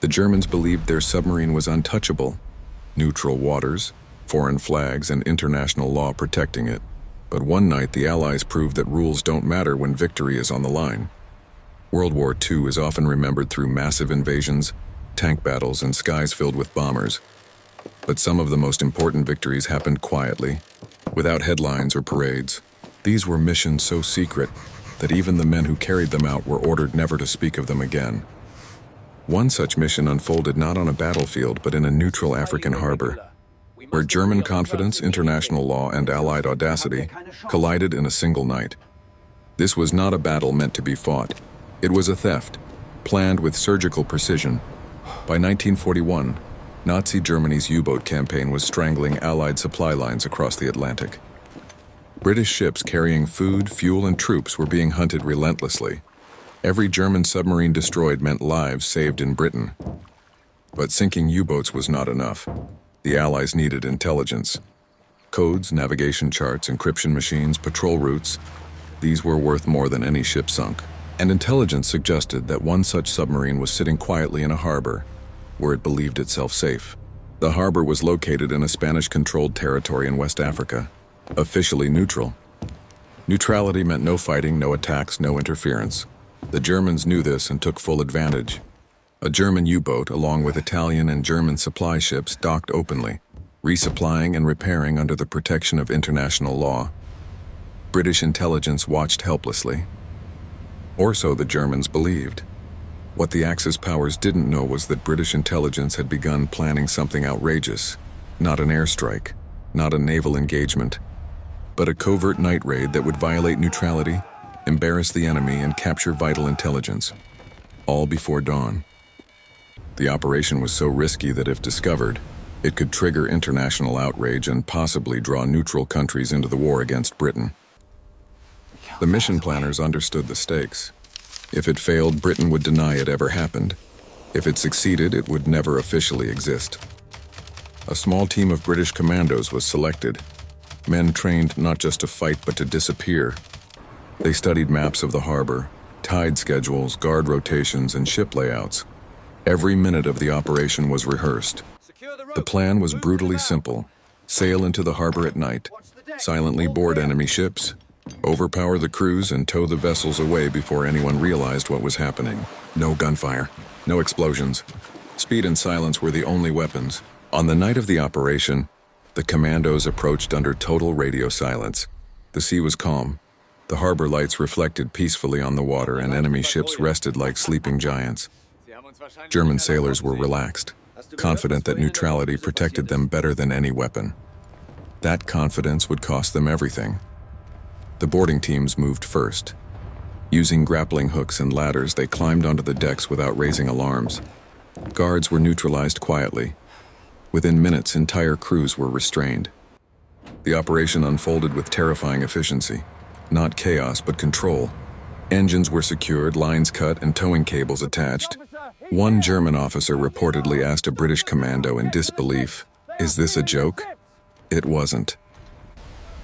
The Germans believed their submarine was untouchable. Neutral waters, foreign flags, and international law protecting it. But one night, the Allies proved that rules don't matter when victory is on the line. World War II is often remembered through massive invasions, tank battles, and skies filled with bombers. But some of the most important victories happened quietly, without headlines or parades. These were missions so secret that even the men who carried them out were ordered never to speak of them again. One such mission unfolded not on a battlefield but in a neutral African harbor, where German confidence, international law, and Allied audacity collided in a single night. This was not a battle meant to be fought. It was a theft, planned with surgical precision. By 1941, Nazi Germany's U-boat campaign was strangling Allied supply lines across the Atlantic. British ships carrying food, fuel, and troops were being hunted relentlessly. Every German submarine destroyed meant lives saved in Britain. But sinking U-boats was not enough. The Allies needed intelligence. Codes, navigation charts, encryption machines, patrol routes, these were worth more than any ship sunk. And intelligence suggested that one such submarine was sitting quietly in a harbor, where it believed itself safe. The harbor was located in a Spanish-controlled territory in West Africa, officially neutral. Neutrality meant no fighting, no attacks, no interference. The Germans knew this and took full advantage. A German U-boat, along with Italian and German supply ships, docked openly, resupplying and repairing under the protection of international law. British intelligence watched helplessly. Or so the Germans believed. What the Axis powers didn't know was that British intelligence had begun planning something outrageous. Not an airstrike, not a naval engagement, but a covert night raid that would violate neutrality, embarrass the enemy, and capture vital intelligence, all before dawn. The operation was so risky that if discovered, it could trigger international outrage and possibly draw neutral countries into the war against Britain. The mission planners understood the stakes. If it failed, Britain would deny it ever happened. If it succeeded, it would never officially exist. A small team of British commandos was selected, men trained not just to fight but to disappear. They studied maps of the harbor, tide schedules, guard rotations, and ship layouts. Every minute of the operation was rehearsed. The plan was brutally simple: sail into the harbor at night, silently board enemy ships, overpower the crews, and tow the vessels away before anyone realized what was happening. No gunfire, no explosions. Speed and silence were the only weapons. On the night of the operation, the commandos approached under total radio silence. The sea was calm. The harbor lights reflected peacefully on the water, and enemy ships rested like sleeping giants. German sailors were relaxed, confident that neutrality protected them better than any weapon. That confidence would cost them everything. The boarding teams moved first. Using grappling hooks and ladders, they climbed onto the decks without raising alarms. Guards were neutralized quietly. Within minutes, entire crews were restrained. The operation unfolded with terrifying efficiency. Not chaos, but control. Engines were secured, lines cut, and towing cables attached. One German officer reportedly asked a British commando in disbelief, "Is this a joke?" It wasn't.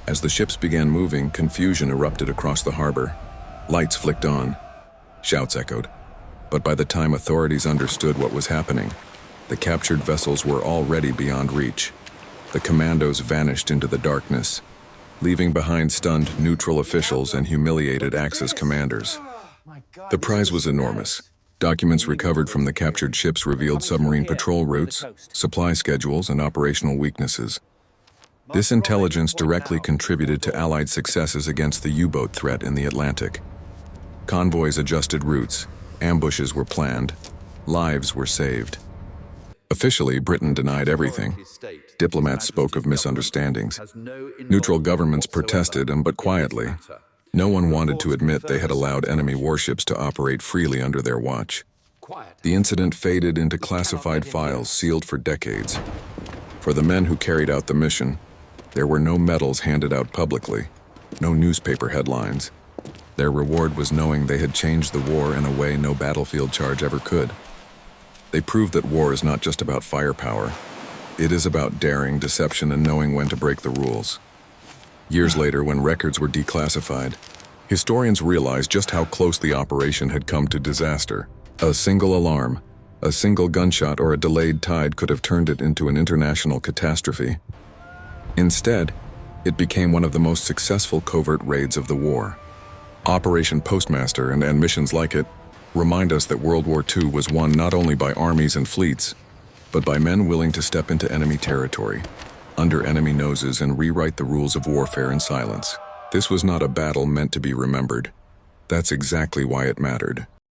As the ships began moving, confusion erupted across the harbor. Lights flicked on. Shouts echoed. But by the time authorities understood what was happening, the captured vessels were already beyond reach. The commandos vanished into the darkness, leaving behind stunned neutral officials and humiliated Axis commanders. The prize was enormous. Documents recovered from the captured ships revealed submarine patrol routes, supply schedules, and operational weaknesses. This intelligence directly contributed to Allied successes against the U-boat threat in the Atlantic. Convoys adjusted routes, ambushes were planned, lives were saved. Officially, Britain denied everything. Diplomats spoke of misunderstandings. Neutral governments protested, but quietly. No one wanted to admit they had allowed enemy warships to operate freely under their watch. The incident faded into classified files sealed for decades. For the men who carried out the mission, there were no medals handed out publicly, no newspaper headlines. Their reward was knowing they had changed the war in a way no battlefield charge ever could. They proved that war is not just about firepower. It is about daring, deception, and knowing when to break the rules. Years later, when records were declassified, historians realized just how close the operation had come to disaster. A single alarm, A single gunshot or a delayed tide could have turned it into an international catastrophe. Instead, it became one of the most successful covert raids of the war. Operation Postmaster and missions like it remind us that World War II was won not only by armies and fleets, but by men willing to step into enemy territory, under enemy noses, and rewrite the rules of warfare in silence. This was not a battle meant to be remembered. That's exactly why it mattered.